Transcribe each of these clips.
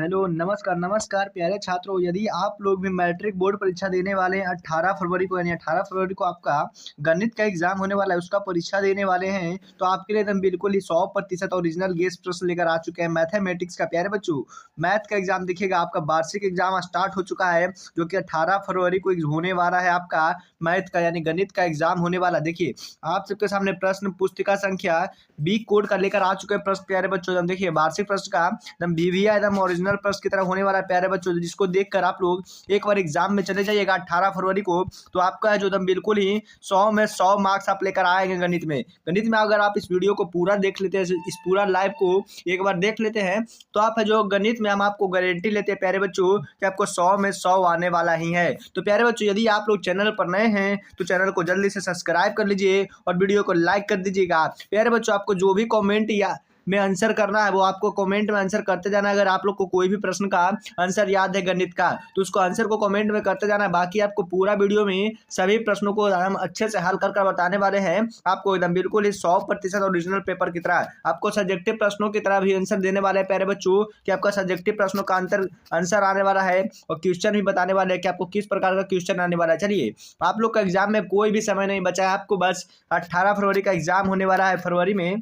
Hello, नमस्कार, नमस्कार प्यारे छात्रों। यदि आप लोग भी मैट्रिक बोर्ड परीक्षा देने वाले हैं 18 फरवरी को, यानी 18 फरवरी को आपका गणित का एग्जाम होने वाला है, उसका परीक्षा देने वाले हैं, तो आपके लिए एकदम बिल्कुल ही 100% ओरिजिनल गेस्ट प्रश्न लेकर आ चुके हैं मैथमेटिक्स का। प्यारे बच्चों, मैथ का एग्जाम देखिएगा, आपका वार्षिक एग्जाम स्टार्ट हो चुका है, जो कि 18 फरवरी को होने वाला है। आपका मैथ का यानी गणित का एग्जाम होने वाला। देखिए, आप सबके सामने प्रश्न पुस्तिका संख्या बी कोड का लेकर आ चुके हैं प्रश्न। प्यारे बच्चों, एकदम देखिए वार्षिक प्रश्न का एकदम बीवीआई एकदम ओरिजिनल प्रश्न की तरह होने वाला है। प्यारे बच्चों, जिसको देखकर आप लोग एक बार एग्जाम में चले जाइएगा 18 फरवरी को, तो आपका जो एकदम बिल्कुल ही 100 में 100 मार्क्स आप लेकर आएंगे गणित में। अगर आप इस वीडियो को पूरा देख लेते हैं, इस पूरा लाइव को एक बार देख लेते हैं, तो आप जो गणित में हम आपको गारंटी लेते हैं प्यारे बच्चों कि आपको 100 में 100 आने वाला ही है। तो प्यारे बच्चों, यदि आप लोग चैनल पर नए हैं तो चैनल को जल्दी से सब्सक्राइब कर लीजिए और वीडियो को लाइक कर दीजिएगा। प्यारे बच्चों, आपको जो भी कमेंट या में आंसर करना है वो आपको कमेंट में आंसर करते जाना है। अगर आप लोग को कोई भी प्रश्न का आंसर याद है गणित का, तो उसको आंसर को कमेंट में करते जाना है। बाकी आपको पूरा वीडियो में सभी प्रश्नों को हम अच्छे से हल कर बताने वाले हैं, आपको एकदम बिल्कुल ही 100% ओरिजिनल पेपर की तरह। आपको सब्जेक्टिव प्रश्नों की तरह भी आंसर देने वाले हैं प्यारे बच्चों, कि आपका सब्जेक्टिव प्रश्नों का आंसर आने वाला है, और क्वेश्चन भी बताने वाले हैं कि आपको किस प्रकार का क्वेश्चन आने वाला है। चलिए, आप लोग का एग्जाम में कोई भी समय नहीं बचा है, आपको बस 18 फरवरी का एग्जाम होने वाला है फरवरी में।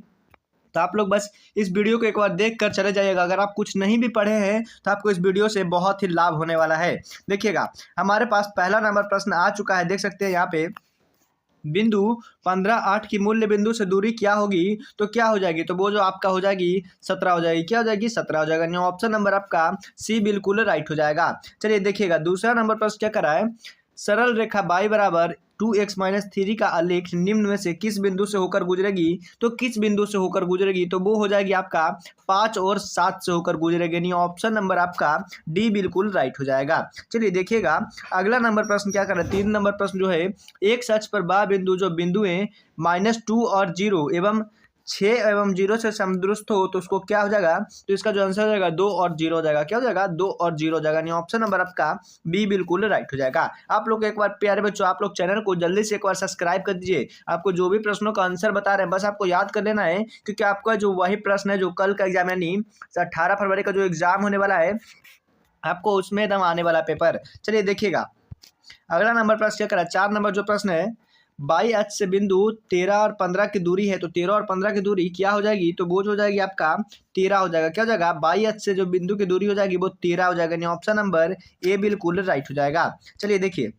तो आप लोग बस इस वीडियो को एक बार देख कर चले जाइएगा। अगर आप कुछ नहीं भी पढ़े हैं तो आपको इस वीडियो से बहुत ही लाभ होने वाला है। देखिएगा, हमारे पास पहला नंबर प्रश्न आ चुका है, देख सकते हैं यहाँ पे। बिंदु 15 8 की मूल्य बिंदु से दूरी क्या होगी, तो क्या हो जाएगी, तो वो जो आपका हो जाएगी 17 हो जाएगी। क्या हो जाएगी? 17 हो जाएगा। यानी ऑप्शन नंबर आपका सी बिल्कुल राइट हो जाएगा। चलिए देखिएगा, दूसरा नंबर प्रश्न क्या करा है। सरल रेखा y बराबर 2x-3 का आलेख निम्न में से किस बिंदु से होकर गुजरेगी, तो किस बिंदु से होकर गुजरेगी, तो वो हो जाएगी आपका 5 और 7 से होकर गुजरेगी। यानी ऑप्शन नंबर आपका डी बिल्कुल राइट हो जाएगा। चलिए देखिएगा, अगला नंबर प्रश्न क्या कर रहा है। 3 नंबर प्रश्न जो है, एक सच पर बा बिंदु जो बिंदुएं -2 और 0 एवं 6 एवं 0 से समदुरुस्त हो, तो उसको क्या हो जाएगा, तो इसका जो आंसर हो जाएगा 2 और 0 हो जाएगा। क्या हो जाएगा? 2 और 0 हो जाएगा। यानी ऑप्शन नंबर आपका बी बिल्कुल राइट हो जाएगा। आप लोग एक बार प्यारे बच्चों, आप लोग चैनल को जल्दी से एक बार सब्सक्राइब कर दीजिए। आपको जो भी प्रश्नों का आंसर बता रहे हैं बस आपको याद कर लेना है, क्योंकि आपका जो वही प्रश्न है जो कल का एग्जाम यानी 18 फरवरी का जो एग्जाम होने वाला है, आपको उसमें एकदम आने वाला पेपर। चलिए देखिएगा, अगला नंबर प्रश्न क्या करा। 4 नंबर जो प्रश्न है, बाई अक्ष से बिंदु 13 और 15 की दूरी है, तो 13 और 15 की दूरी क्या हो जाएगी, तो वो जो हो जाएगी आपका 13 हो जाएगा। क्या हो जाएगा? बाई अक्ष से जो बिंदु की दूरी हो जाएगी वो 13 हो जाएगा। यानी ऑप्शन नंबर ए बिल्कुल राइट हो जाएगा। चलिए देखिए,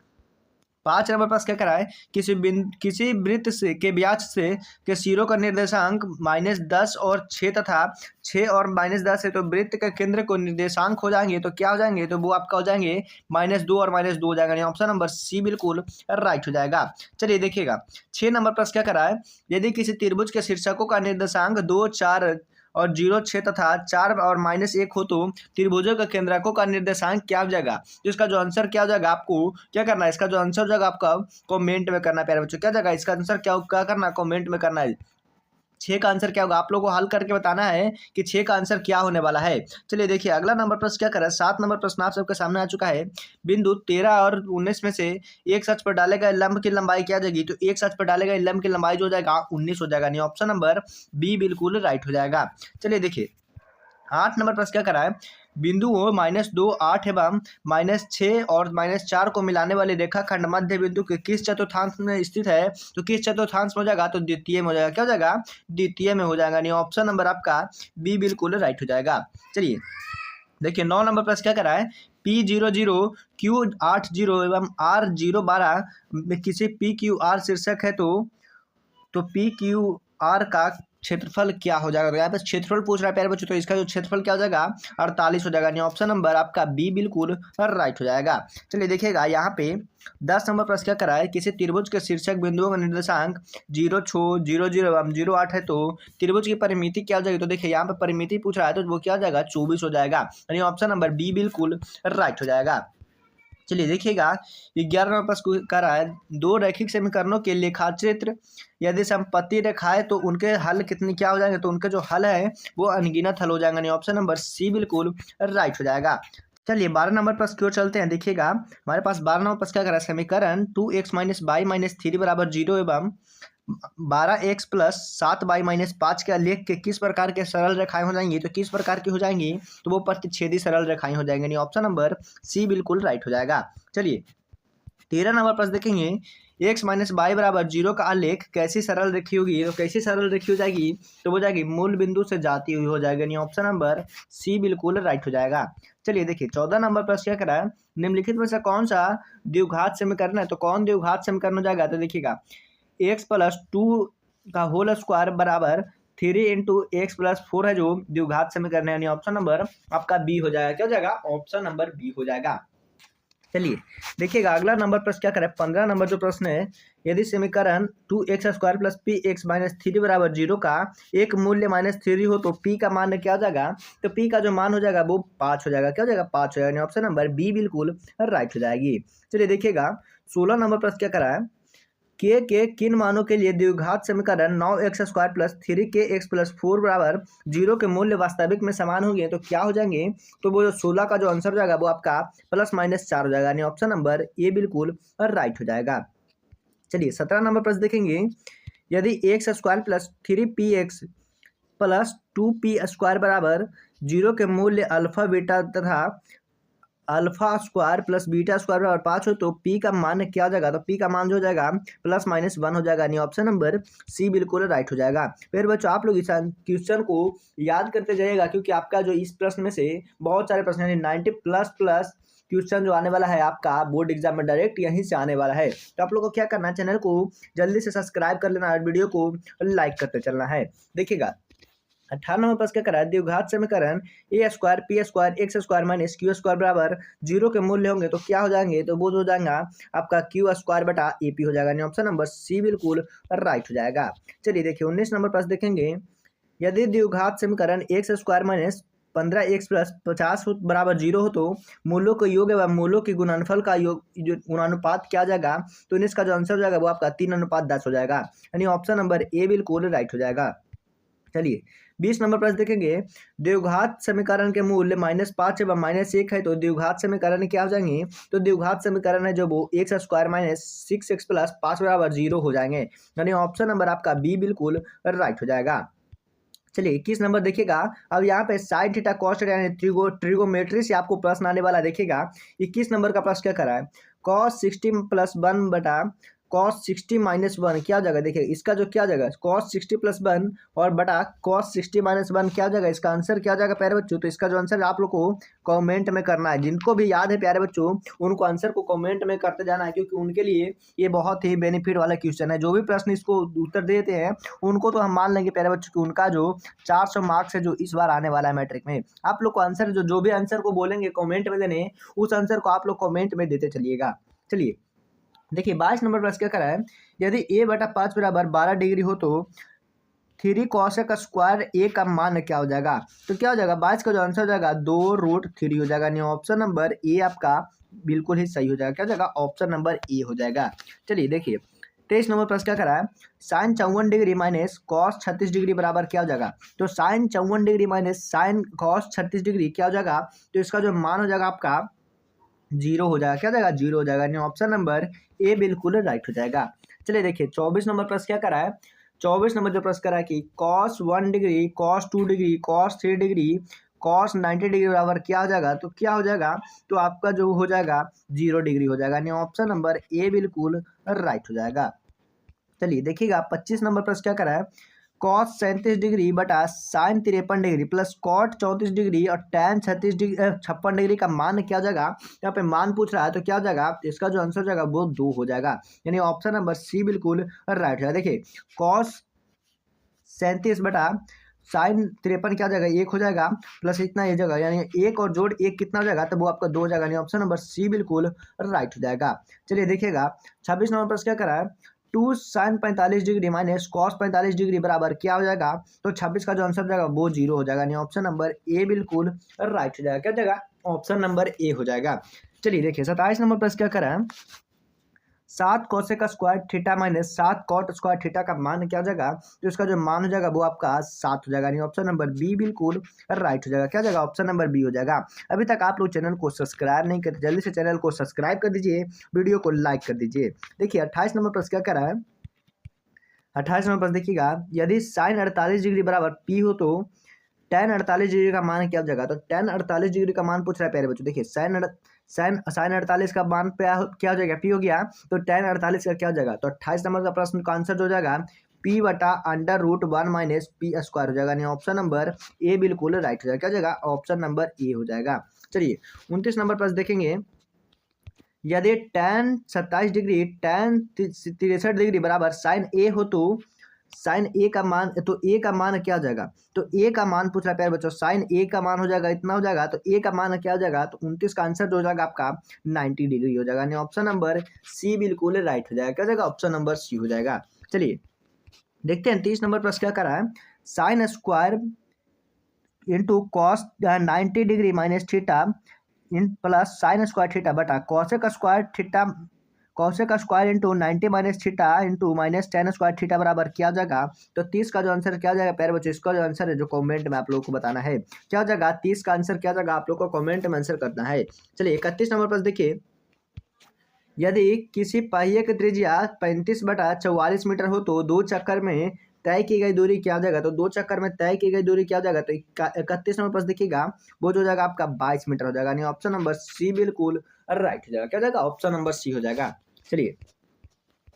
5 नंबर पास क्या करा है। किसी वृत्त से के व्यास से के सिरों का निर्देशांक -10 और 6 तथा 6 और -10 है, तो वृत्त के केंद्र को निर्देशांक हो जाएंगे, तो क्या हो जाएंगे, तो वो आपका हो जाएंगे -2 और -2 हो जाएगा। ऑप्शन नंबर सी बिल्कुल राइट हो जाएगा। चलिए देखिएगा, 6 नंबर प्रश्न क्या करा है। यदि किसी त्रिभुज के शीर्षकों का निर्देशांक 2 4 और 0 6 तथा 4 और -1 हो, तो त्रिभुजों के केंद्रकों का निर्देशांक क्या हो जाएगा, तो इसका जो आंसर क्या हो जाएगा, आपको क्या करना है, इसका जो आंसर हो जाएगा आपका कमेंट में करना है प्यारे बच्चों। क्या जाएगा इसका आंसर, क्या करना है, कमेंट में करना है। 6 का आंसर क्या होगा, आप लोगों को हल करके बताना है कि 6 का आंसर क्या होने वाला है। चलिए देखिए, अगला नंबर प्रश्न क्या कर रहा है। 7 नंबर प्रश्न आप सबके सामने आ चुका है। बिंदु 13 और 19 में से एक सच पर डाले गए लंब की लंबाई क्या जाएगी, तो एक सच पर डाले गए लंब की लंबाई जो हो जाएगा 19 हो जाएगा। नहीं, ऑप्शन नंबर बी बिल्कुल राइट हो जाएगा। चलिए देखिए, 8 नंबर प्रश्न क्या करा है। बिंदुओं -2 8 एवं -6 और -4 को मिलाने वाली रेखाखंड मध्य बिंदु के किस चतुर्थांश में स्थित है, तो किस चतुर्थांश में हो जाएगा, तो द्वितीय में हो जाएगा। क्या हो जाएगा? द्वितीय में हो जाएगा। नहीं, ऑप्शन नंबर आपका बी बिल्कुल राइट हो जाएगा। चलिए देखिए, 9 नंबर प्रश्न क्या करा है। P00 Q80 एवं R012 में किसी PQR शीर्षक है, तो पी क्यू आर का क्षेत्रफल क्या हो जाएगा। तो यहाँ पे क्षेत्रफल पूछ रहा है प्यारे बच्चों, तो इसका जो क्षेत्रफल क्या हो जाएगा 48 हो जाएगा। नहीं, ऑप्शन नंबर आपका बी बिल्कुल राइट हो जाएगा। चलिए देखिएगा, यहाँ पे 10 नंबर प्रश्न क्या करा है। किसी त्रिभुज के शीर्षक बिंदुओं का निर्देशांक 0 6 0 0 एवं 0 8 है, तो त्रिभुज की परिमिति क्या हो जाएगी, तो देखिए यहाँ पे परिमिति पूछ रहा है, तो वो क्या हो जाएगा 24 हो जाएगा। यानी ऑप्शन नंबर बी बिल्कुल राइट हो जाएगा। चलिए देखिएगा, 11 नंबर प्रश्न कर रहा है। दो रैखिक समीकरणों के लेखाचित्र यदि संपत्ति रेखाएं, तो उनके हल कितनी क्या हो जाएंगे, तो उनके जो हल है वो अनगिनत हल हो जाएंगे। नहीं, ऑप्शन नंबर सी बिल्कुल राइट हो जाएगा। चलिए 12 नंबर प्रश्न की ओर चलते हैं। देखिएगा, हमारे पास 12 नंबर प्रश्न क्या कर रहा है। समीकरण 2x - y - 3 = 0 एवं 12x प्लस 7y-5 के आलेख के किस प्रकार के सरल रेखाएं हो जाएंगी, तो किस प्रकार की हो जाएंगी, तो वो प्रतिच्छेदी सरल रेखाएं हो जाएंगी, यानी ऑप्शन नंबर सी बिल्कुल राइट हो जाएगा। चलिए 13 नंबर प्रश्न देखेंगे, x माइनस बाई बराबर 0 का आलेख कैसी सरल रेखी होगी, तो कैसी सरल रेखी हो जाएगी, तो हो जाएगी मूल बिंदु से जाती हुई हो जाएगी, यानी ऑप्शन नंबर सी बिल्कुल राइट हो जाएगा। चलिए देखिए 14 नंबर प्रश्न क्या करा है, निम्नलिखित में से कौन सा द्विघात समीकरण है, तो कौन द्विघात समीकरण हो जाएगा, तो देखिएगा एक्स प्लस टू का होल स्क्वायर बराबर 3 × x + 4 है जो द्विघात समीकरण है, यानी ऑप्शन नंबर आपका बी हो जाएगा। क्या हो जाएगा, ऑप्शन नंबर बी हो जाएगा। चलिए देखिएगा अगला नंबर प्रश्न क्या करें, 15 नंबर जो प्रश्न है, यदि समीकरण 2x² + px - 3 बराबर 0 का एक मूल्य -3 हो तो p का मान क्या हो जाएगा, तो p का जो मान हो जाएगा वो 5 हो जाएगा। क्या हो जाएगा, 5 हो जाएगा, ऑप्शन नंबर बी बिल्कुल राइट हो जाएगी। चलिए देखिएगा 16 नंबर प्रश्न क्या करा है, के किन मानों के लिए द्विघात समीकरण 9x² + 3kx + 4 बराबर 0 के मूल्य वास्तविक में समान होंगे, तो क्या हो जाएंगे, तो वो जो 16 का जो आंसर हो जाएगा वो आपका ±4 हो जाएगा, यानी ऑप्शन नंबर ए बिल्कुल राइट हो जाएगा। चलिए 17 नंबर प्रश्न देखेंगे, यदि x² + 3px + 2p² बराबर 0 के मूल्य अल्फा बीटा तथा alpha square plus beta square बराबर 5 हो तो पी का मान क्या हो जाएगा, तो पी का मान जो हो जाएगा ±1 हो जाएगा, यानी ऑप्शन नंबर सी बिल्कुल राइट हो जाएगा। फिर बच्चों आप लोग इस क्वेश्चन को याद करते जाइएगा, क्योंकि आपका जो इस प्रश्न में से बहुत सारे प्रश्न यानी 90++ क्वेश्चन जो आने वाला है आपका बोर्ड एग्जाम में डायरेक्ट यहीं से आने वाला है। तो आप लोग को क्या करना है, चैनल को जल्दी से सब्सक्राइब कर लेना है, वीडियो को लाइक करते चलना है। देखिएगा 18 नंबर प्रश्न क्या करा है, द्विघात समीकरण a² p² x² - q² बराबर 0 के मूल्य होंगे तो क्या हो जाएंगे, तो वो हो जाएगा आपका q² बटा ap हो जाएगा, ऑप्शन नंबर सी बिल्कुल राइट हो जाएगा। चलिए देखिए 19 नंबर प्रश्न देखेंगे, यदि द्विघात समीकरण x² - 15x + 50 बराबर 0 हो तो मूलों के योग एवं मूलों के गुणनफल का योग जो गुणानुपात क्या जाएगा, तो इसका जो आंसर हो जाएगा वो आपका 3:10 हो जाएगा, यानी ऑप्शन नंबर ए बिल्कुल राइट हो जाएगा। चलिए 20 नंबर प्रश्न देखेंगे, द्विघात समीकरण के मूल्य -5 एवं -1 है तो द्विघात समीकरण क्या हो जाएंगे, तो द्विघात समीकरण है जो वो x² - 6x + 5 बराबर 0 हो जाएंगे, यानी ऑप्शन नंबर आपका बी बिल्कुल राइट हो जाएगा। चलिए 21 नंबर देखिएगा, अब यहाँ पे साइन थीटा कॉस थीटा यानी ट्रिगोमेट्री से आपको प्रश्न आने वाला देखिएगा। 21 नंबर का प्रश्न क्या करा है, cos 60 + 1 बटा cos 60 - 1 क्या जगह, देखिए इसका जो क्या जगह cos 60 + 1 और बटा cos 60 - 1 क्या जगह, इसका आंसर क्या जाएगा प्यारे बच्चों, तो इसका जो आंसर आप लोग को कमेंट में करना है। जिनको भी याद है प्यारे बच्चों उनको आंसर को कमेंट में करते जाना है, क्योंकि उनके लिए ये बहुत ही बेनिफिट वाला क्वेश्चन है। जो भी प्रश्न इसको उत्तर देते हैं उनको तो हम मान लेंगे प्यारे बच्चों कि उनका जो 400 मार्क्स है जो इस बार आने वाला है मैट्रिक में। आप लोग को आंसर जो भी आंसर को बोलेंगे कमेंट में देने, उस आंसर को आप लोग कमेंट में देते चलिएगा। चलिए देखिए 22 नंबर प्रश्न क्या करा है, यदि a/5 बराबर 12 डिग्री हो तो 3 cos² a का मान क्या हो जाएगा, तो क्या हो जाएगा 22 का जो आंसर हो जाएगा 2√3 हो जाएगा, यानी ऑप्शन नंबर ए आपका बिल्कुल ही सही हो जाएगा। क्या हो जाएगा, ऑप्शन नंबर ए हो जाएगा। चलिए देखिए 23 नंबर प्रश्न क्या करा है, sine 54 degree minus cos 36 degree बराबर क्या हो जाएगा, तो sine 54 degree minus sine cos 36 degree क्या हो जाएगा, तो इसका जो मान हो जाएगा आपका 0 हो जाएगा। क्या हो जाएगा, 0 हो जाएगा, यानी ऑप्शन नंबर ए बिल्कुल राइट हो जाएगा। चलिए देखिए 24 नंबर प्रश्न क्या करा है, 24 नंबर जो प्रश्न करा है कि cos 1 degree cos 2 degree cos 3 degree cos 90 degree बराबर क्या हो जाएगा, तो क्या हो जाएगा, तो आपका जो हो जाएगा 0 डिग्री हो जाएगा, यानी ऑप्शन नंबर ए बिल्कुल राइट हो जाएगा। चलिए देखिएगा 25 नंबर प्रश्न क्या करा है, cos 37 डिग्री बटा sine 53 degree plus cot 34 degree और tan 56 डिग्री का मान क्या हो जाएगा, यहाँ पे मान पूछ रहा है तो क्या हो जाएगा, तो इसका जो आंसर हो जाएगा वो 2 हो जाएगा, यानी ऑप्शन नंबर सी बिल्कुल राइट है। देखिए cos 37 बटा साइन 53 क्या हो जाएगा 1 हो जाएगा, प्लस इतना ये जगह यानी 1 और जोड़ 1 कितना हो जाएगा, तो वो आपका 2 हो जाएगा, यानी ऑप्शन नंबर सी बिल्कुल राइट हो जाएगा। चलिए देखिएगा 26 नंबर प्रश्न क्या करा है, 2 sine 45 degree minus cos 45 degree बराबर क्या हो जाएगा, तो 26 का जो आंसर हो जाएगा वो 0 हो जाएगा, यानी ऑप्शन नंबर ए बिल्कुल राइट हो जाएगा। क्या हो जाएगा, ऑप्शन नंबर ए हो जाएगा। चलिए देखिए 27 नंबर प्रश्न क्या करा है, 7 cosec square theta minus 7 cot square theta का मान क्या हो जाएगा, तो इसका जो मान हो जाएगा वो आपका 7 हो जाएगा, यानी ऑप्शन नंबर बी बिल्कुल राइट हो जाएगा। क्या हो जाएगा, ऑप्शन नंबर बी हो जाएगा। अभी तक आप लोग चैनल को सब्सक्राइब नहीं करते, जल्दी से चैनल को सब्सक्राइब कर दीजिए, वीडियो को लाइक कर दीजिए। देखिए 28 नंबर प्रश्न क्या करा है, 28 नंबर प्रश्न देखिएगा, यदि साइन 48 डिग्री बराबर पी हो तो tan 48 डिग्री का मान क्या हो जाएगा। तो tan 48 डिग्री का मान पूछ रहा है प्यारे बच्चों। देखिए साइन 48 का मान क्या हो जाएगा, पी हो गया, तो tan 48 का क्या हो जाएगा। तो 28 नंबर का प्रश्न का आंसर जो हो जाएगा पी बटा √1 माइनस पी स्क्वायर हो जाएगा, यानी ऑप्शन नंबर ए बिल्कुल राइट हो जाएगा। क्या हो जाएगा, ऑप्शन नंबर ए हो जाएगा। चलिए 29 नंबर प्रश्न देखेंगे, यदि tan 27 डिग्री tan 63 डिग्री बराबर साइन ए हो तो साइन ए का मान, तो ए का मान क्या हो जाएगा। तो ए का मान पूछ रहा है प्यारे बच्चों, साइन ए का मान हो जाएगा इतना हो जाएगा, तो ए का मान क्या हो जाएगा। तो 29 का आंसर जो हो जाएगा आपका 90 डिग्री हो जाएगा, यानी ऑप्शन नंबर सी बिल्कुल राइट हो जाएगा। क्या हो जाएगा, ऑप्शन नंबर सी हो जाएगा। चलिए देखते हैं 30 नंबर प्रश्न क्या करा है, sine square into cos 90 degree minus theta in plus sine square theta बटा cosec square theta, cosec square into 90 minus theta into minus tan square theta बराबर क्या हो जाएगा। तो 30 का जो आंसर क्या हो जाएगा प्यारे बच्चों, इसका जो आंसर है जो कमेंट में आप लोगों को बताना है क्या हो जाएगा। 30 का आंसर क्या हो जाएगा, आप लोग को कमेंट में आंसर करना है। चलिए 31 नंबर पर देखिए, यदि किसी पहिए की त्रिज्या 35/44 मीटर हो तो दो चक्कर में तय की गई दूरी क्या हो जाएगा। तो दो चक्कर में तय की गई दूरी क्या हो जाएगा। तो 31 नंबर पर देखिएगा, वो जो हो जाएगा आपका 22 मीटर हो जाएगा, यानी ऑप्शन नंबर सी बिल्कुल राइट हो जाएगा। क्या हो जाएगा, ऑप्शन नंबर सी हो जाएगा। चलिए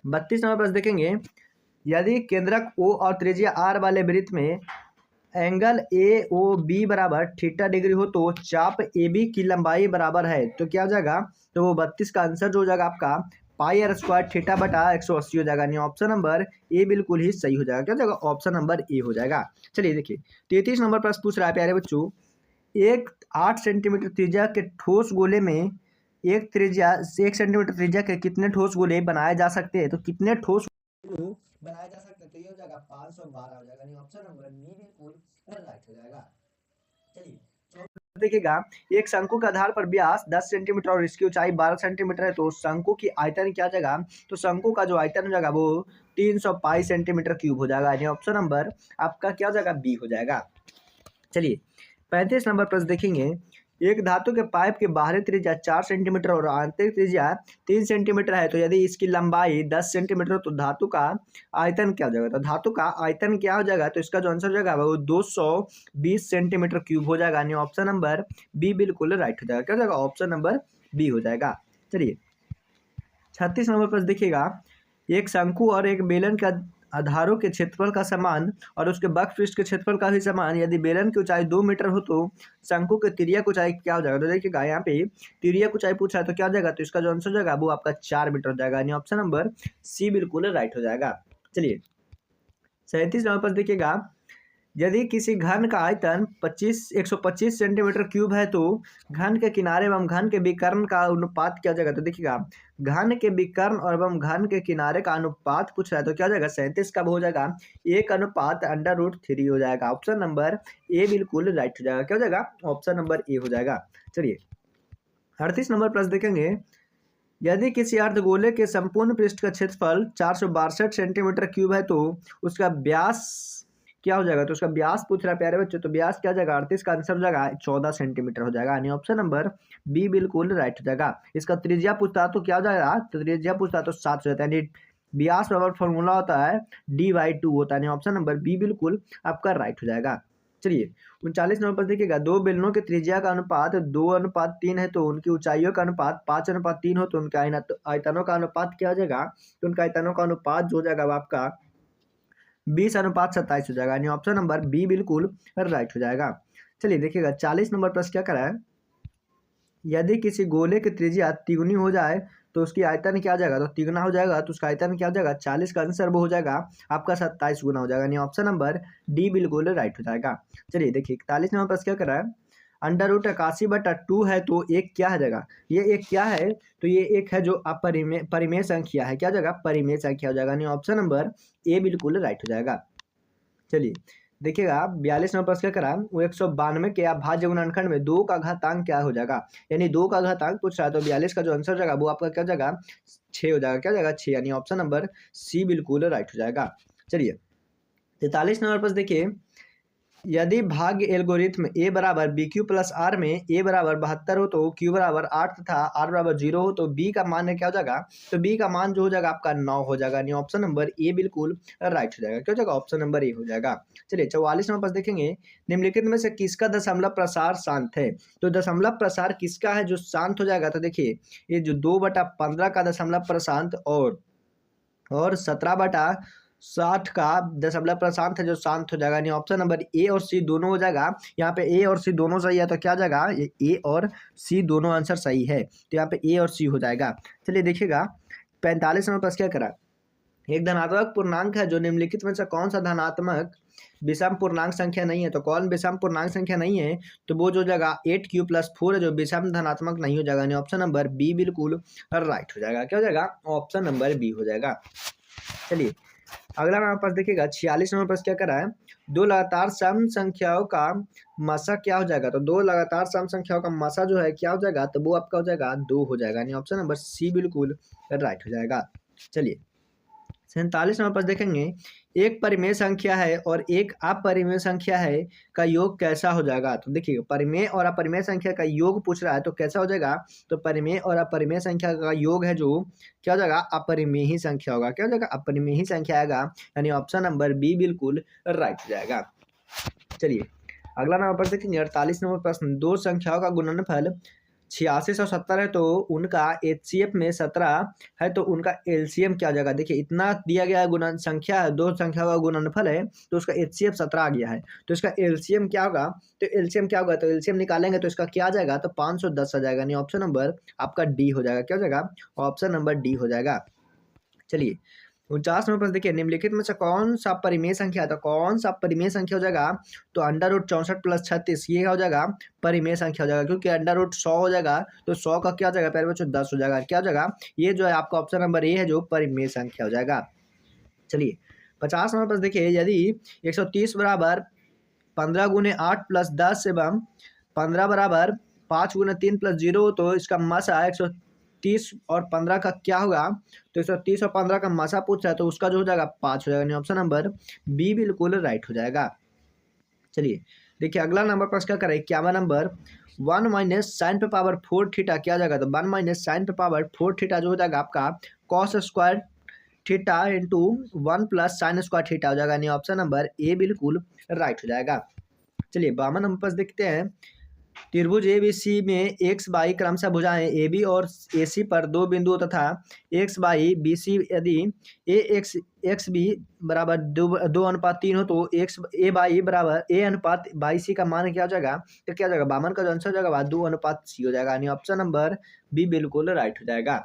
32 नंबर पर देखेंगे, यदि केंद्रक ओ और त्रिज्या आर वाले वृत्त में एंगल ए ओ बी बराबर थीटा डिग्री हो तो चाप ए बी की लंबाई बराबर है, तो क्या हो जाएगा। तो वो 32 का आंसर जो हो जाएगा आपका पाई आर स्क्वायर थीटा बटा 180 हो जाएगा, यानी ऑप्शन नंबर ए बिल्कुल ही सही हो जाएगा। क्या हो जाएगा, ऑप्शन नंबर ए हो जाएगा। चलिए देखिए 33 नंबर प्रश्न पूछ रहा है प्यारे बच्चों, एक 8 सेंटीमीटर त्रिज्या के ठोस गोले में एक 1 सेंटीमीटर त्रिज्या के कितने ठोस गोले बनाए जा सकते हैं। तो कितने ठोस बनाया जा सकता है, तो ये हो जाएगा 512 हो जाएगा, यानी ऑप्शन नंबर बी बिल्कुल राइट हो जाएगा। चलिए देखिएगा, एक शंकु के आधार पर व्यास 10 सेंटीमीटर और इसकी ऊंचाई 12 सेंटीमीटर है, तो शंकु की आयतन क्या जाएगा। तो शंकु का जो आयतन हो जाएगा वो 300 पाई सेंटीमीटर क्यूब हो जाएगा, यानी ऑप्शन नंबर आपका क्या हो जाएगा, बी हो जाएगा। चलिए 35 नंबर प्रश्न देखेंगे, एक धातु के पाइप की बाहरी त्रिज्या 4 सेंटीमीटर और आंतरिक त्रिज्या 3 सेंटीमीटर है, तो यदि इसकी लंबाई 10 सेंटीमीटर तो धातु का आयतन क्या हो जाएगा। तो धातु का आयतन क्या हो जाएगा, तो इसका जो आंसर हो जाएगा वो 220 सेंटीमीटर क्यूब हो जाएगा, यानी ऑप्शन नंबर बी बिल्कुल राइट हो जाएगा। क्या हो जाएगा, ऑप्शन नंबर बी हो जाएगा। चलिए 36 नंबर पर देखिएगा, एक शंकु और एक बेलन का आधारों के क्षेत्रफल का समान और उसके वक्रपृष्ठ के क्षेत्रफल का भी समान, यदि बेलन की ऊंचाई 2 मीटर हो तो शंकु की तिर्यक ऊंचाई क्या हो जाएगा। तो देखिएगा यहाँ पे तिर्यक ऊंचाई पूछा है, तो क्या हो जाएगा, तो इसका जो आंसर हो जाएगा वो आपका 4 मीटर हो जाएगा, यानी ऑप्शन नंबर सी बिल्कुल राइट हो जाएगा। चलिए 37 नंबर पर देखिएगा, यदि किसी घन का आयतन 125 सेंटीमीटर क्यूब है तो घन के किनारे एवं घन के विकर्ण का अनुपात क्या हो जाएगा। तो देखिएगा घन के विकर्ण और एवं घन के किनारे का अनुपात पूछ रहा है, तो क्या हो जाएगा 37 का हो जाएगा 1/√3 हो जाएगा, ऑप्शन नंबर ए बिल्कुल राइट हो जाएगा। क्या हो जाएगा, ऑप्शन नंबर ए हो जाएगा। चलिए 38 नंबर प्रश्न देखेंगे, यदि किसी अर्धगोले के संपूर्ण पृष्ठ का क्षेत्रफल 462 सेंटीमीटर क्यूब है तो उसका व्यास क्या हो जाएगा। तो उसका व्यास पूछ रहा है प्यारे बच्चों, तो व्यास क्या हो जाएगा, 38 का आंसर हो जाएगा 14 सेंटीमीटर हो जाएगा, यानी ऑप्शन नंबर बी बिल्कुल राइट हो जाएगा। इसका त्रिज्या पूछता तो क्या हो जाएगा, तो त्रिज्या पूछता तो 7 हो जाता है, यानी व्यास बराबर फॉर्मूला होता है d/2 होता है, यानी ऑप्शन नंबर बी बिल्कुल आपका राइट हो जाएगा। चलिए 39 नंबर पर देखिएगा, दो बेलनों के त्रिज्या का अनुपात 2:3 है तो उनकी ऊंचाइयों का अनुपात 5:3 हो तो उनके आयतनों का अनुपात क्या हो जाएगा। तो उनका आयतनों का अनुपात जो हो जाएगा वो आपका 20:27 हो जाएगा, यानी ऑप्शन नंबर बी बिल्कुल राइट हो जाएगा। चलिए देखिएगा 40 नंबर प्रश्न क्या करा है, यदि किसी गोले की त्रिज्या तिगुनी हो जाए तो उसकी आयतन क्या हो जाएगा। तो तिगुना हो जाएगा तो उसका आयतन क्या हो जाएगा, 40 का आंसर वो हो जाएगा आपका 27 गुना हो जाएगा, यानी ऑप्शन नंबर डी बिल्कुल राइट हो जाएगा। चलिए देखिए 41 नंबर प्रश्न क्या करा है, √81/2 है तो एक क्या हो जाएगा। ये एक क्या है, तो ये एक है जो आप परिमेय संख्या है, क्या हो जाएगा, परिमेय संख्या हो जाएगा, यानी ऑप्शन नंबर ए बिल्कुल राइट हो जाएगा। चलिए देखिएगा 42 नंबर प्रश्न क्या करा, वो 192 के अभाज्य गुणनखंड में 2 का घातांक क्या हो जाएगा, यानी 2 का घातांक पूछ रहा है, तो 42 का जो आंसर हो जाएगा वो आपका क्या हो जाएगा 6 हो जाएगा। क्या हो जाएगा 6, यानी ऑप्शन नंबर सी बिल्कुल राइट हो जाएगा। चलिए 43 नंबर पर देखिए, यदि भाग्य एल्गोरिथ्म ए बराबर बी क्यू प्लस आर में ए बराबर 72 हो तो क्यू बराबर 8 तथा आर बराबर 0 हो तो बी का मान क्या हो जाएगा, तो बी का मान जो हो जाएगा आपका 9 हो जाएगा, यानी ऑप्शन नंबर ए बिल्कुल राइट हो जाएगा। क्या हो जाएगा, ऑप्शन नंबर ए हो जाएगा। चलिए 44 नंबर पर देखेंगे, निम्नलिखित में से किसका दशमलव प्रसार शांत है। तो दशमलव प्रसार किसका है जो शांत हो जाएगा, तो देखिए ये जो 2/15 का दशमलव प्रशांत और 17/60 का दशमलव प्रशांत है जो शांत हो जाएगा, यानी ऑप्शन नंबर ए और सी दोनों हो जाएगा। यहाँ पे ए और सी दोनों सही है तो क्या हो जाएगा, ए और सी दोनों आंसर सही है, तो यहाँ पे ए और सी हो जाएगा। चलिए देखिएगा 45 नंबर पर क्या करा, एक धनात्मक पूर्णांक है जो निम्नलिखित में से कौन सा धनात्मक विषम पूर्णांक संख्या नहीं है। तो कौन विषम पूर्णांक संख्या नहीं है, तो वो जो जगह 8q+4 है जो विषम धनात्मक नहीं हो जाएगा, यानी ऑप्शन नंबर बी बिल्कुल राइट हो जाएगा। क्या हो जाएगा, ऑप्शन नंबर बी हो जाएगा। चलिए अगला हमारे पास देखिएगा 46 नंबर पर क्या करा है, दो लगातार सम संख्याओं का मासा क्या हो जाएगा। तो दो लगातार सम संख्याओं का मासा जो है क्या हो जाएगा, तो वो आपका हो जाएगा 2 हो जाएगा, यानी ऑप्शन नंबर सी बिल्कुल राइट हो जाएगा। चलिए 47 नंबर पर देखेंगे, एक परिमेय संख्या है और एक अपरिमेय संख्या है का योग कैसा हो जाएगा। तो देखिए परिमेय और अपरिमेय संख्या का योग पूछ रहा है तो कैसा हो जाएगा, तो परिमेय और अपरिमेय संख्या का योग है जो क्या हो जाएगा, अपरिमेय ही संख्या होगा। क्या हो जाएगा, अपरिमेय ही संख्या आएगा, यानी ऑप्शन नंबर बी बिल्कुल राइट हो जाएगा। चलिए अगला नंबर पर देखेंगे 48 नंबर प्रश्न, दो संख्याओं का गुणनफल 8670 है तो उनका HCF में 17 है तो उनका LCM क्या आ जाएगा। देखिए इतना दिया गया है, गुणन संख्या है, दो संख्या का गुणनफल है तो उसका HCF 17 आ गया है, तो इसका LCM क्या होगा, तो LCM क्या होगा, तो LCM निकालेंगे तो इसका क्या आ जाएगा, तो 510 आ जाएगा, यानी ऑप्शन नंबर आपका डी हो जाएगा। क्या हो जाएगा, ऑप्शन नंबर डी हो जाएगा। चलिए 49 नंबर पर देखिए, निम्नलिखित में से कौन सा परिमेय संख्या है, तो कौन सा परिमेय संख्या हो जाएगा, तो √64+36 ये हो जाएगा परिमेय संख्या हो जाएगा, क्योंकि √100 हो जाएगा तो 100 का क्या हो जाएगा, पहले बच्चों 10 हो जाएगा, क्या हो जाएगा, ये जो है आपका ऑप्शन नंबर ए है जो परिमेय संख्या हो जाएगा। चलिए 50 नंबर पर देखिए, यदि 130 बराबर 15 × 8 + 10 एवं 15 बराबर 5 × 3 + 0 तो इसका मासा 130 और 15 का क्या होगा, तो 130 और 15 का मासा पूछ रहा है तो उसका जो हो जाएगा 5 हो जाएगा, ऑप्शन नंबर बी बिल्कुल राइट हो जाएगा। चलिए देखिए अगला नंबर पर क्या करें, 51 नंबर, 1 - sin⁴ क्या जाएगा, तो 1 - sin⁴ जो हो जाएगा आपका cos² इंटू 1 + sin² हो जाएगा, यानी ऑप्शन नंबर ए बिल्कुल राइट हो जाएगा। चलिए 52 नंबर पर देखते हैं, त्रिभुज ABC में एक्स बाई क्रमशः भुजाएं AB और AC पर दो बिंदुओं तथा एक्स बाई BC यदि AXB बराबर 2:3 हो तो एक्स ए बाई बराबर A/BC का मान क्या हो जाएगा, तो क्या हो जाएगा, 52 का जो आंसर हो जाएगा 2:C हो जाएगा, यानी ऑप्शन नंबर बी बिल्कुल राइट हो जाएगा।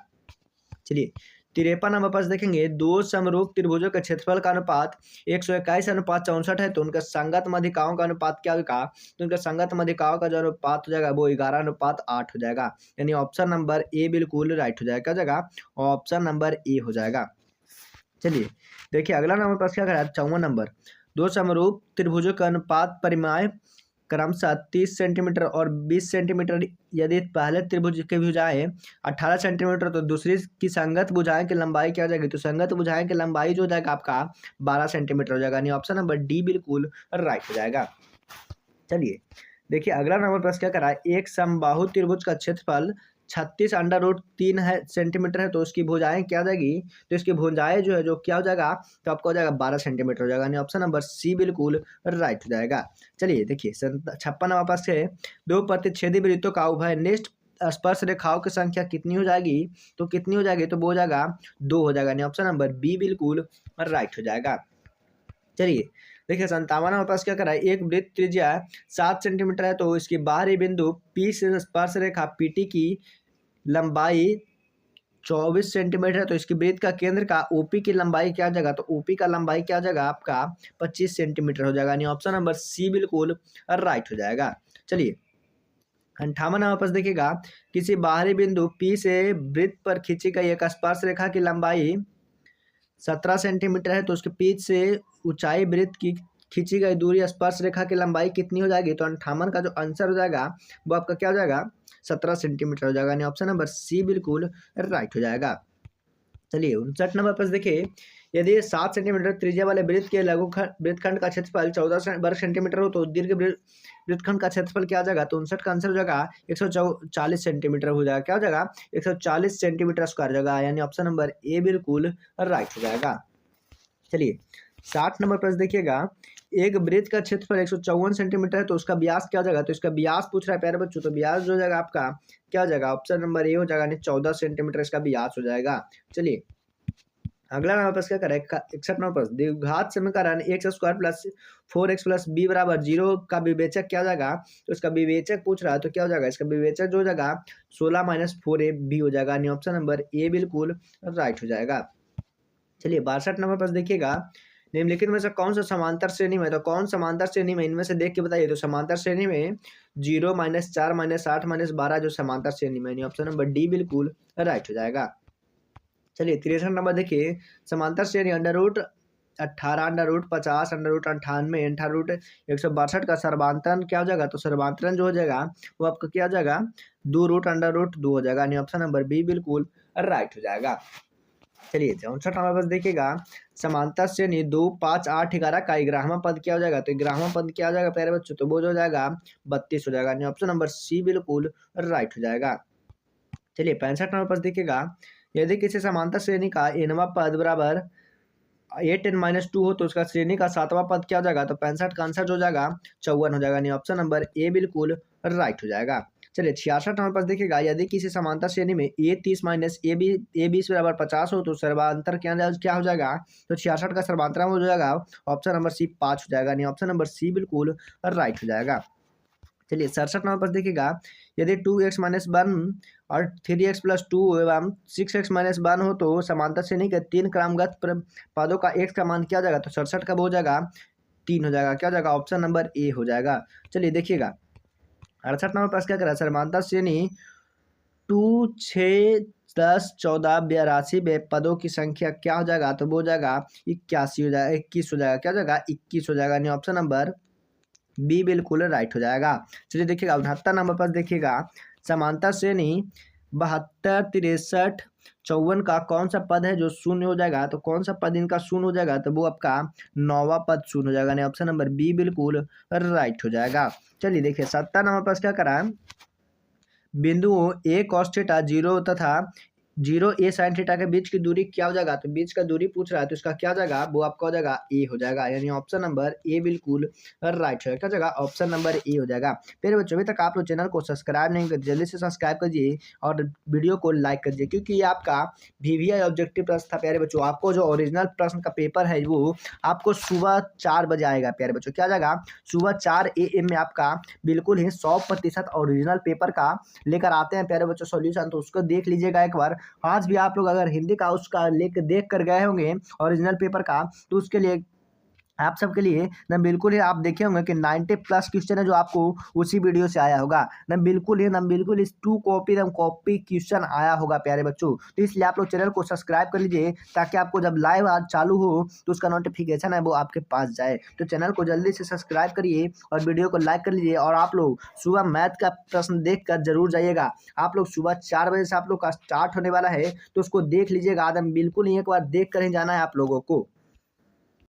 चलिए 53 नंबर पर देखेंगे, दो समरूप त्रिभुजों के क्षेत्रफल का अनुपात 121:64 है तो उनका संगत माध्यिकाओं का अनुपात क्या होगा, तो उनका संगत माध्यिकाओं का जो अनुपात हो जाएगा वो 11:8 हो जाएगा, यानी ऑप्शन नंबर ए बिल्कुल राइट हो जाएगा। क्या हो जाएगा, ऑप्शन नंबर ए हो जाएगा। चलिए देखिए अगला नंबर पर क्या करा है, 54 नंबर, दो समरूप त्रिभुजों का अनुपात परिमाय क्रमशः 30 सेंटीमीटर और 20 सेंटीमीटर यदि पहले त्रिभुज की भुजाएं 18 सेंटीमीटर तो दूसरी की संगत भुजाएं की लंबाई क्या हो जाएगी, तो संगत भुजाएं की लंबाई जो हो जाएगा आपका 12 सेंटीमीटर हो जाएगा, यानी ऑप्शन नंबर डी बिल्कुल राइट हो जाएगा। चलिए देखिए अगला नंबर पर क्या करा है, एक समबाहु त्रिभुज का क्षेत्रफल 36√3 है सेंटीमीटर है तो उसकी भुजाएं क्या हो जाएगी, तो इसकी भुजाएं जो है जो क्या हो जाएगा, तो आपको हो जाएगा 12 सेंटीमीटर हो जाएगा, यानी ऑप्शन नंबर सी बिल्कुल राइट हो जाएगा। चलिए देखिए 56 नंबर पर से दो प्रतिच्छेदी वृत्तों का उभयनिष्ठ स्पर्श रेखाओं की संख्या कितनी हो जाएगी, तो कितनी हो जाएगी, तो वो हो जाएगा 2 हो जाएगा, यानी ऑप्शन नंबर बी बिल्कुल राइट हो जाएगा। चलिए देखिए 57 नंबर पास क्या करा है, एक वृत्त त्रिज्या 7 सेंटीमीटर है तो इसकी बाहरी बिंदु P से स्पर्श रेखा PT की लंबाई 24 सेंटीमीटर है तो इसकी वृत्त का केंद्र का OP की लंबाई क्या जगह, तो OP का लंबाई क्या जगह आपका 25 सेंटीमीटर हो जाएगा, यानी ऑप्शन नंबर सी बिल्कुल राइट हो जाएगा। चलिए 58 नंबर पर देखिएगा, किसी बाहरी बिंदु P से वृत्त पर खींची गई एक स्पर्श रेखा की लंबाई 17 सेंटीमीटर है तो उसके बीच से ऊंचाई वृत्त की खींची गई दूरी स्पर्श रेखा की लंबाई कितनी हो जाएगी, तो 58 का जो आंसर हो जाएगा वो आपका क्या हो जाएगा, 17 सेंटीमीटर हो जाएगा, यानी ऑप्शन नंबर सी बिल्कुल राइट हो जाएगा। चलिए 59 नंबर प्रश्न देखिए, यदि 7 सेंटीमीटर त्रिज्या वाले वृत्त के वृत्तखंड का क्षेत्रफल 14 वर्ग सेंटीमीटर हो तो दीर्घ वृत्तखंड का क्षेत्रफल क्या आ जाएगा? तो 59 का आंसर हो जाएगा 140 सेंटीमीटर हो जाएगा। क्या हो जाएगा? 140 सेंटीमीटर स्क्वायर जाएगा, यानी ऑप्शन नंबर ए बिल्कुल राइट हो जाएगा। चलिए 60 नंबर प्रश्न देखिएगा, एक वृत्त का क्षेत्रफल 154 सेंटीमीटर है तो उसका व्यास क्या हो जाएगा? तो इसका व्यास पूछ रहा है प्यारे बच्चों, तो व्यास जो हो जाएगा आपका क्या हो जाएगा? ऑप्शन नंबर ए हो जाएगा, यानी 14 सेंटीमीटर इसका व्यास हो जाएगा। चलिए अगला नंबर प्रश्न क्या करें? 61 नंबर प्रश्न, द्विघात समीकरण x square plus 4x plus b बराबर 0 का विवेचक क्या हो जाएगा? तो इसका विवेचक पूछ रहा है, तो क्या हो जाएगा? इसका विवेचक जो हो जाएगा 16 माइनस 4ab भी हो जाएगा, यानी ऑप्शन नंबर ए बिल्कुल राइट हो जाएगा। चलिए 62 नंबर प्रश्न देखिएगा, निम्नलिखित में से कौन सा समांतर श्रेणी में, तो कौन समांतर श्रेणी में इनमें से देख के बताइए। तो समांतर श्रेणी में 0 माइनस 4 माइनस 8 माइनस 12 जो समांतर श्रेणी में, ऑप्शन नंबर डी बिल्कुल राइट हो जाएगा। चलिए 63 नंबर देखिए, समांतर श्रेणी under root 18 under root 50 under root 98 under root 162 का सर्वांतरण क्या हो जाएगा? तो सर्वांतरण जो हो जाएगा वो आपका क्या हो जाएगा? 2 रूट अंडर रूट 2 हो जाएगा, यानी ऑप्शन नंबर बी बिल्कुल राइट हो जाएगा। चलिए 64 नंबर बस देखिएगा, समांतर श्रेणी 2 5 8 11 का 11वां पद क्या हो जाएगा? तो 11वां पद क्या हो जाएगा प्यारे बच्चों? तो वो जो हो जाएगा 32 हो जाएगा, यानी ऑप्शन नंबर सी बिल्कुल राइट हो जाएगा। चलिए 65 नंबर पर देखिएगा, यदि किसी समांतर श्रेणी का nवां पद बराबर 8n माइनस 2 हो तो उसका श्रेणी का 7वां पद क्या हो जाएगा? तो 65 का आंसर जो हो जाएगा 54 हो जाएगा, यानी ऑप्शन नंबर ए बिल्कुल राइट हो जाएगा। चलिए 66 नंबर पर देखिएगा, यदि किसी समांतर श्रेणी में a 30 माइनस ए 20 बराबर 50 हो तो सर्वांतर क्या हो जाएगा? तो 66 का सर्वांतर हो जाएगा ऑप्शन नंबर सी 5 हो जाएगा, यानी ऑप्शन नंबर सी बिल्कुल राइट हो जाएगा। चलिए 67 नंबर पर देखिएगा, यदि 2x माइनस 1 और 3x प्लस 2 एवं 6x माइनस 1 हो तो समांतर श्रेणी के 3 क्रमगत पदों का x का मान क्या जाएगा? तो 67 का हो जाएगा 3 हो जाएगा, क्या हो जाएगा? ऑप्शन नंबर ए हो जाएगा। चलिए देखिएगा 68 नंबर पर क्या करा, समांतर श्रेणी 2 6 10 14 82 में पदों की संख्या क्या हो जाएगा? तो वो हो जाएगा 81 हो जाएगा, 21 हो जाएगा, क्या हो जाएगा? 21 हो जाएगा, यानी ऑप्शन नंबर बी बिल्कुल राइट हो जाएगा। चलिए देखिएगा 69 नंबर पर देखिएगा, समांतर श्रेणी 72 63 54 का कौन सा पद है जो शून्य हो जाएगा? तो कौन सा पद इनका शून्य हो जाएगा? तो वो आपका 9वां पद शून्य हो जाएगा, यानी ऑप्शन नंबर बी बिल्कुल राइट हो जाएगा। चलिए देखिए 70 नंबर पर क्या करा है, बिंदुओं ए कॉस थीटा 0 तथा 0 ए साइन थीटा के बीच की दूरी क्या हो जाएगा? तो बीच का दूरी पूछ रहा है, तो इसका क्या हो जाएगा? वो आपका हो जाएगा ए हो जाएगा, यानी ऑप्शन नंबर ए बिल्कुल राइट है। क्या जाएगा? ऑप्शन नंबर ए हो जाएगा। फिर बच्चों अभी तक आप लोग चैनल को सब्सक्राइब नहीं कर, जल्दी से सब्सक्राइब कीजिए और वीडियो को लाइक कीजिए, क्योंकि ये आपका VVI ऑब्जेक्टिव प्रश्न था प्यारे बच्चों। आपको जो ओरिजिनल प्रश्न का पेपर है वो आपको सुबह 4 बजे आएगा प्यारे बच्चों। क्या जाएगा? सुबह 4 AM में आपका बिल्कुल ही 100% ओरिजिनल पेपर का लेकर आते हैं प्यारे बच्चों सॉल्यूशन, तो उसको देख लीजिएगा एक बार। आज भी आप लोग अगर हिंदी का उसका लेकर देख कर गए होंगे ओरिजिनल पेपर का, तो उसके लिए आप सबके लिए ना बिल्कुल ही आप देखे होंगे कि 90 प्लस क्वेश्चन है जो आपको उसी वीडियो से आया होगा ना, बिल्कुल इस 2 कॉपी क्वेश्चन आया होगा प्यारे बच्चों। तो इसलिए आप लोग चैनल को सब्सक्राइब कर लीजिए, ताकि आपको जब लाइव आज चालू हो तो उसका नोटिफिकेशन है वो आपके पास जाए। तो चैनल को जल्दी से सब्सक्राइब करिए और वीडियो को लाइक कर लीजिए, और आप लोग सुबह मैथ का प्रश्न देख कर जरूर जाइएगा। आप लोग सुबह 4 बजे से आप लोग का स्टार्ट होने वाला है, तो उसको देख लीजिएगा। आदम बिल्कुल ही एक बार देख कर ही जाना है आप लोगों को।